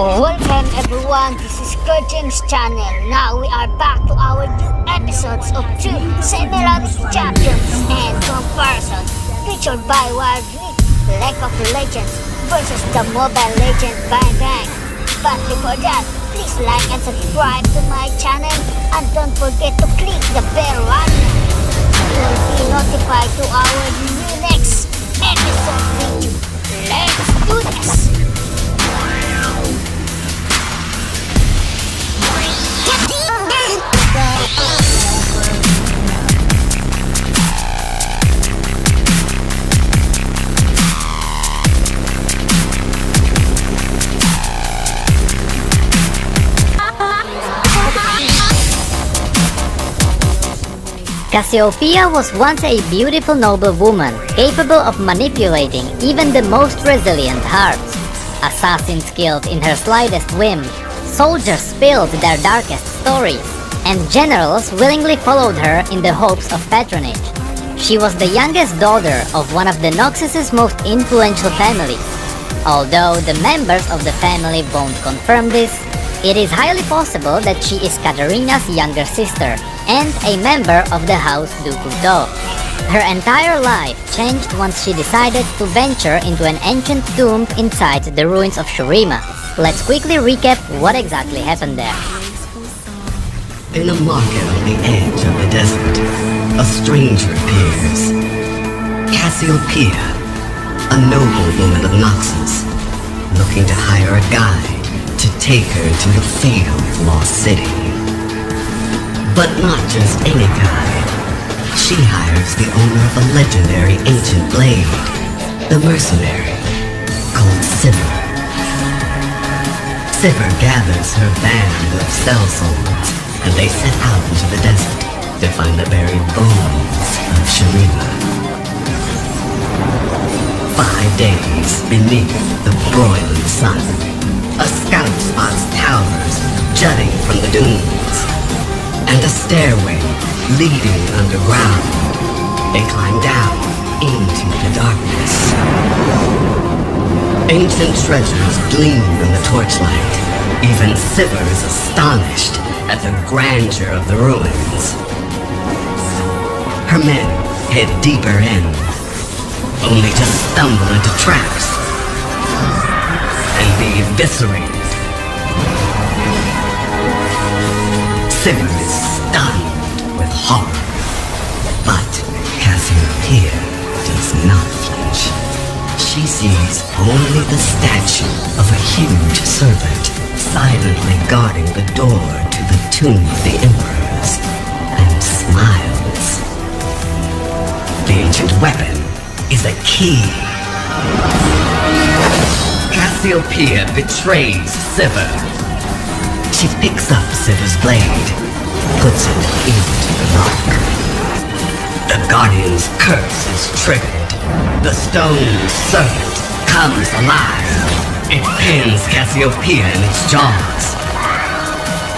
Welcome everyone, this is Kurjing's channel. Now we are back to our new episodes of 2 Semi-Melodic Champions and Comparison, featured by Wild League of Legends versus the Mobile Legend Bang Bang. But before that, please like and subscribe to my channel and don't forget to click the bell icon. You will be notified to our new next episode video. Let's do this! Cassiopeia was once a beautiful noble woman, capable of manipulating even the most resilient hearts. Assassins killed in her slightest whim, soldiers spilled their darkest stories, and generals willingly followed her in the hopes of patronage. She was the youngest daughter of one of the Noxus' most influential families. Although the members of the family won't confirm this, it is highly possible that she is Katarina's younger sister and a member of the House Dukuto. Her entire life changed once she decided to venture into an ancient tomb inside the ruins of Shurima. Let's quickly recap what exactly happened there. In a market on the edge of the desert, a stranger appears. Cassiopeia, a noble woman of Noxus, looking to hire a guide to take her to the fabled Lost City. But not just any guide. She hires the owner of a legendary ancient blade, the mercenary, called Sivir. Sivir gathers her band of sellswords, and they set out into the desert to find the buried bones of Shurima. 5 days beneath the broiling sun, a scout spots towers jutting from the dunes, and a stairway leading underground. They climb down into the darkness. Ancient treasures gleam in the torchlight. Even Sivir is astonished at the grandeur of the ruins. Her men head deeper in, only to stumble into traps and be eviscerated. Sivir is stunned with horror, but Cassiopeia does not flinch. She sees only the statue of a huge serpent silently guarding the door to the tomb of the emperors, and smiles. The ancient weapon is a key. Cassiopeia betrays Sivir. She picks up Sivir's blade, puts it into the lock. The Guardian's curse is triggered. The stone serpent comes alive. It pins Cassiopeia in its jaws.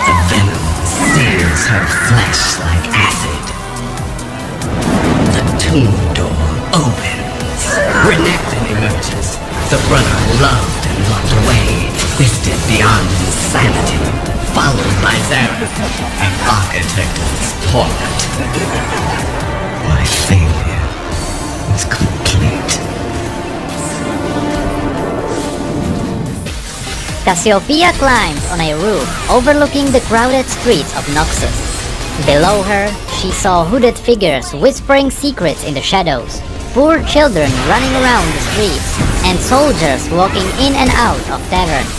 The venom sears her flesh like acid. The tomb door opens. Renekton emerges. The brother loved and locked away, twisted beyond insanity, followed by Zara, the architect of its torment. My failure is complete. Cassiopeia climbs on a roof overlooking the crowded streets of Noxus. Below her, she saw hooded figures whispering secrets in the shadows, poor children running around the streets, and soldiers walking in and out of taverns.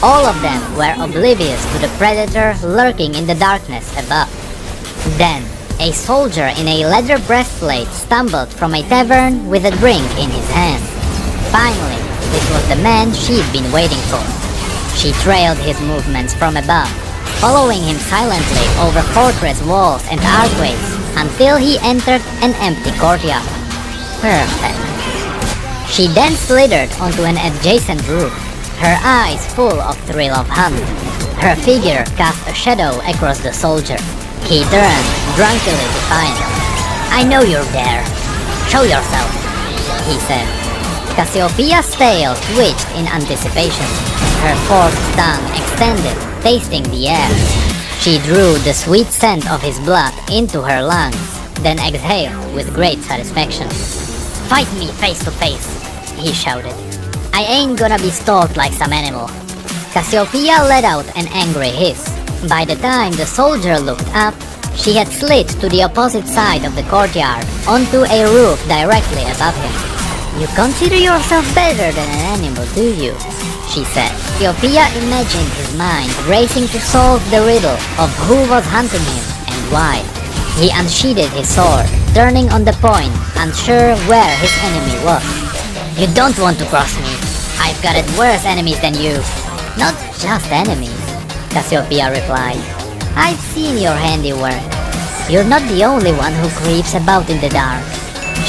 All of them were oblivious to the predator lurking in the darkness above. Then, a soldier in a leather breastplate stumbled from a tavern with a drink in his hand. Finally, this was the man she'd been waiting for. She trailed his movements from above, following him silently over fortress walls and archways until he entered an empty courtyard. Perfect. She then slithered onto an adjacent roof, her eyes full of thrill of hunt. Her figure cast a shadow across the soldier. He turned, drunkenly defiant. "I know you're there. Show yourself," he said. Cassiopeia's tail twitched in anticipation. Her forked tongue extended, tasting the air. She drew the sweet scent of his blood into her lungs, then exhaled with great satisfaction. "Fight me face to face," he shouted. "I ain't gonna be stalked like some animal." Cassiopeia let out an angry hiss. By the time the soldier looked up, she had slid to the opposite side of the courtyard, onto a roof directly above him. "You consider yourself better than an animal, do you?" she said. Cassiopeia imagined his mind racing to solve the riddle of who was hunting him and why. He unsheathed his sword, turning on the point, unsure where his enemy was. "You don't want to cross me. I've got worse enemies than you." "Not just enemies," Cassiopeia replied. "I've seen your handiwork. You're not the only one who creeps about in the dark."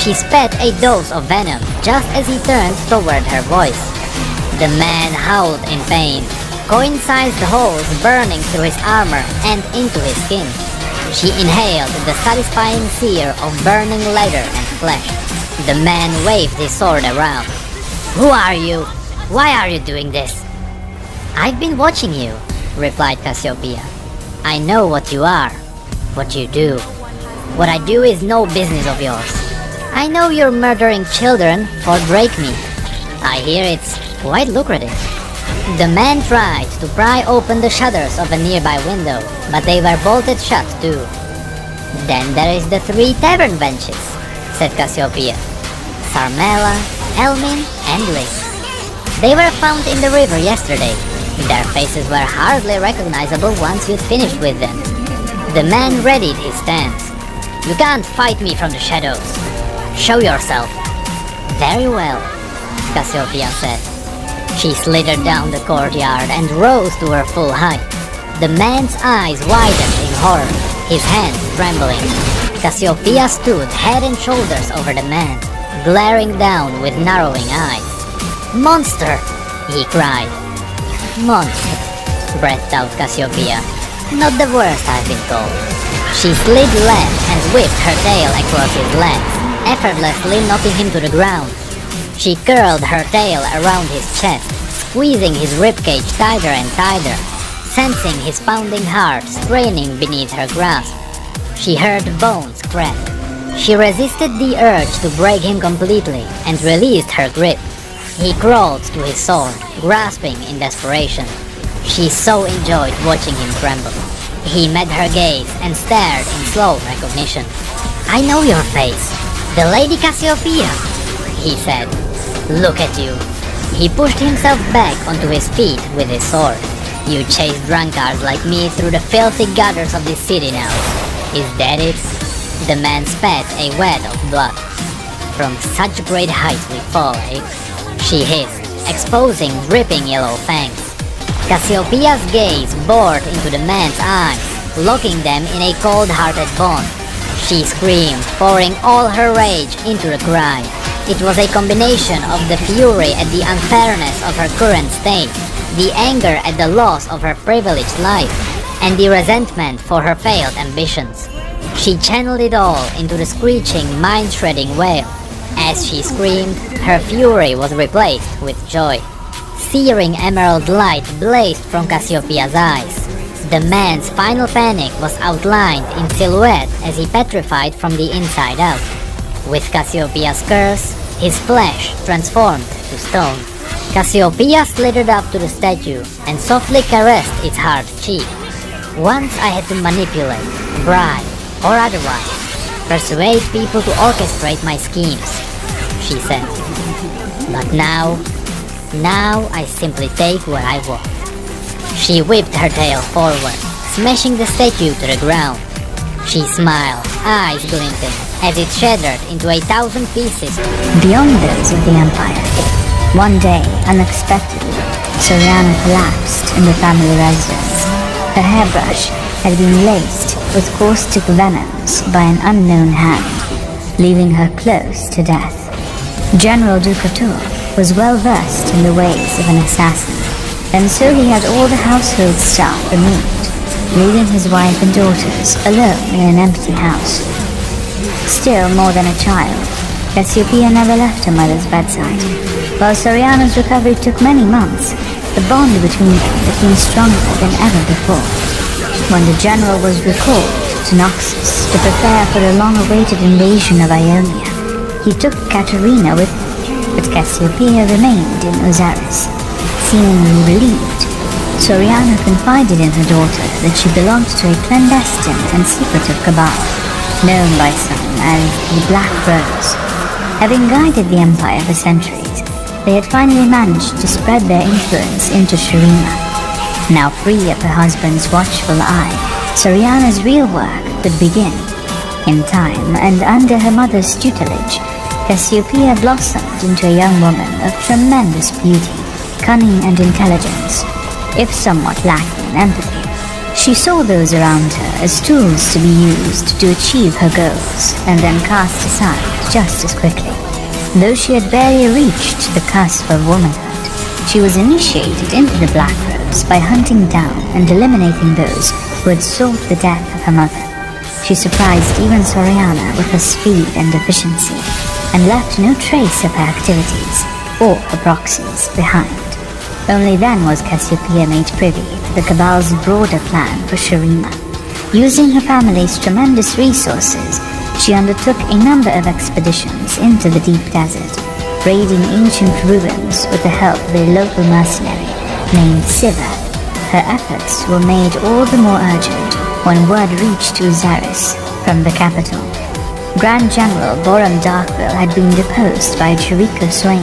She spat a dose of venom just as he turned toward her voice. The man howled in pain, coin-sized holes burning through his armor and into his skin. She inhaled the satisfying sear of burning leather and flesh. The man waved his sword around. "Who are you? Why are you doing this?" "I've been watching you," replied Cassiopeia. "I know what you are, what you do. What I do is no business of yours. I know you're murdering children for drake meat. I hear it's quite lucrative." The man tried to pry open the shutters of a nearby window, but they were bolted shut too. "Then there is the 3 tavern benches," said Cassiopeia. "Sarmela, Elmin, and Liz. They were found in the river yesterday. Their faces were hardly recognizable once you'd finished with them." The man readied his stance. "You can't fight me from the shadows. Show yourself." "Very well," Cassiopeia said. She slithered down the courtyard and rose to her full height. The man's eyes widened in horror, his hands trembling. Cassiopeia stood head and shoulders over the man, glaring down with narrowing eyes. "Monster!" he cried. "Monster," breathed out Cassiopeia. "Not the worst, I've been told." She slid left and whipped her tail across his legs, effortlessly knocking him to the ground. She curled her tail around his chest, squeezing his ribcage tighter and tighter, sensing his pounding heart straining beneath her grasp. She heard bones crack. She resisted the urge to break him completely and released her grip. He crawled to his sword, grasping in desperation. She so enjoyed watching him tremble. He met her gaze and stared in slow recognition. "I know your face. The Lady Cassiopeia," he said. "Look at you." He pushed himself back onto his feet with his sword. "You chase drunkards like me through the filthy gutters of this city now. Is that it?" The man spat a wad of blood. "From such great heights we fall, eh?" she hissed, exposing dripping yellow fangs. Cassiopeia's gaze bored into the man's eyes, locking them in a cold-hearted bond. She screamed, pouring all her rage into the cry. It was a combination of the fury at the unfairness of her current state, the anger at the loss of her privileged life, and the resentment for her failed ambitions. She channeled it all into the screeching, mind-shredding wail. As she screamed, her fury was replaced with joy. Searing emerald light blazed from Cassiopeia's eyes. The man's final panic was outlined in silhouette as he petrified from the inside out. With Cassiopeia's curse, his flesh transformed to stone. Cassiopeia slithered up to the statue and softly caressed its hard cheek. "Once I had to manipulate, bribe, or otherwise persuade people to orchestrate my schemes," she said. "But now I simply take what I want." She whipped her tail forward, smashing the statue to the ground. She smiled, eyes glinting, as it shattered into 1,000 pieces. Beyond those of the Empire, one day, unexpectedly, Soriana collapsed in the family residence. Her hairbrush had been laced with caustic venoms by an unknown hand, leaving her close to death. General Ducator was well versed in the ways of an assassin, and so he had all the household staff removed, leaving his wife and daughters alone in an empty house. Still more than a child, Cassiopeia never left her mother's bedside. While Soriana's recovery took many months, the bond between them became stronger than ever before. When the general was recalled to Noxus to prepare for the long-awaited invasion of Ionia, he took Katerina with him, but Cassiopeia remained in Osiris. Seemingly relieved, Soriana confided in her daughter that she belonged to a clandestine and secretive cabal, known by some as the Black Rose. Having guided the Empire for centuries, they had finally managed to spread their influence into Shurima. Now free of her husband's watchful eye, Soriana's real work would begin. In time, and under her mother's tutelage, Cassiopeia blossomed into a young woman of tremendous beauty, cunning and intelligence, if somewhat lacking in empathy. She saw those around her as tools to be used to achieve her goals, and then cast aside just as quickly. Though she had barely reached the cusp of womanhood, she was initiated into the Black Rose by hunting down and eliminating those who had sought the death of her mother. She surprised even Soriana with her speed and efficiency, and left no trace of her activities or her proxies behind. Only then was Cassiopeia made privy to the Cabal's broader plan for Shurima. Using her family's tremendous resources, she undertook a number of expeditions into the deep desert, raiding ancient ruins with the help of a local mercenary named Siva. Her efforts were made all the more urgent when word reached Osiris from the capital. Grand General Boram Darkwill had been deposed by Chiriko Swain,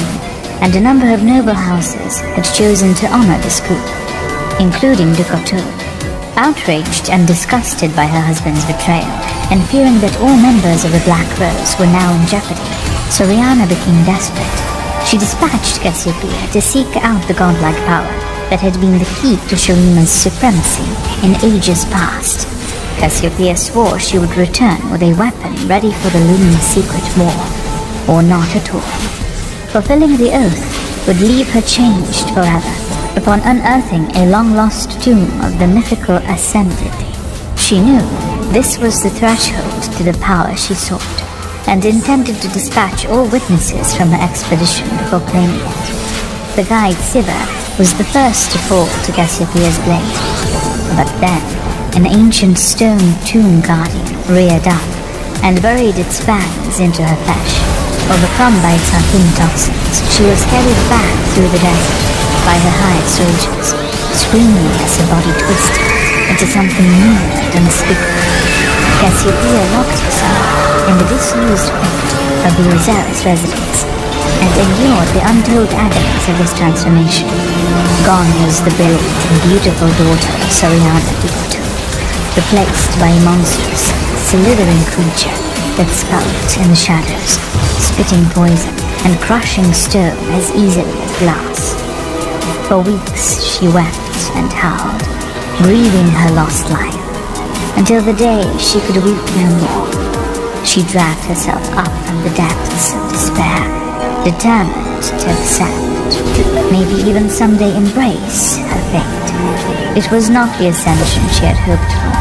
and a number of noble houses had chosen to honor this coup, including Duke of Tur. Outraged and disgusted by her husband's betrayal, and fearing that all members of the Black Rose were now in jeopardy, Soriana became desperate. She dispatched Cassiopeia to seek out the godlike power that had been the key to Shurima's supremacy in ages past. Cassiopeia swore she would return with a weapon ready for the looming secret war, or not at all. Fulfilling the oath would leave her changed forever. Upon unearthing a long-lost tomb of the mythical Ascended, she knew this was the threshold to the power she sought, and intended to dispatch all witnesses from her expedition before claiming it. The guide Siva was the first to fall to Cassiopeia's blade, but then an ancient stone tomb guardian reared up and buried its fangs into her flesh. Overcome by its harpoon toxins, she was carried back through the desert by her hired soldiers, screaming as her body twisted into something new and unspeakable. Cassiopeia locked herself in the disused crypt of the Osiris residence, and endured the untold agonies of this transformation. Gone was the brilliant and beautiful daughter of Soriana Dugotu, replaced by a monstrous, slithering creature that skulked in the shadows, spitting poison and crushing stone as easily as glass. For weeks she wept and howled, grieving her lost life, until the day she could weep no more. She dragged herself up from the depths of despair, determined to accept, maybe even someday embrace, her fate. It was not the ascension she had hoped for,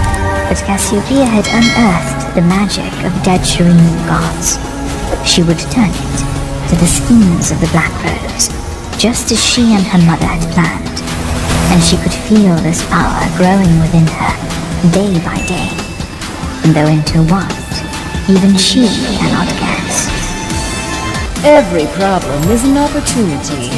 but Cassiopeia had unearthed the magic of dead Shurimian gods. She would turn it to the schemes of the Black Rose, just as she and her mother had planned, and she could feel this power growing within her, day by day, though into what, even she cannot guess. Every problem is an opportunity.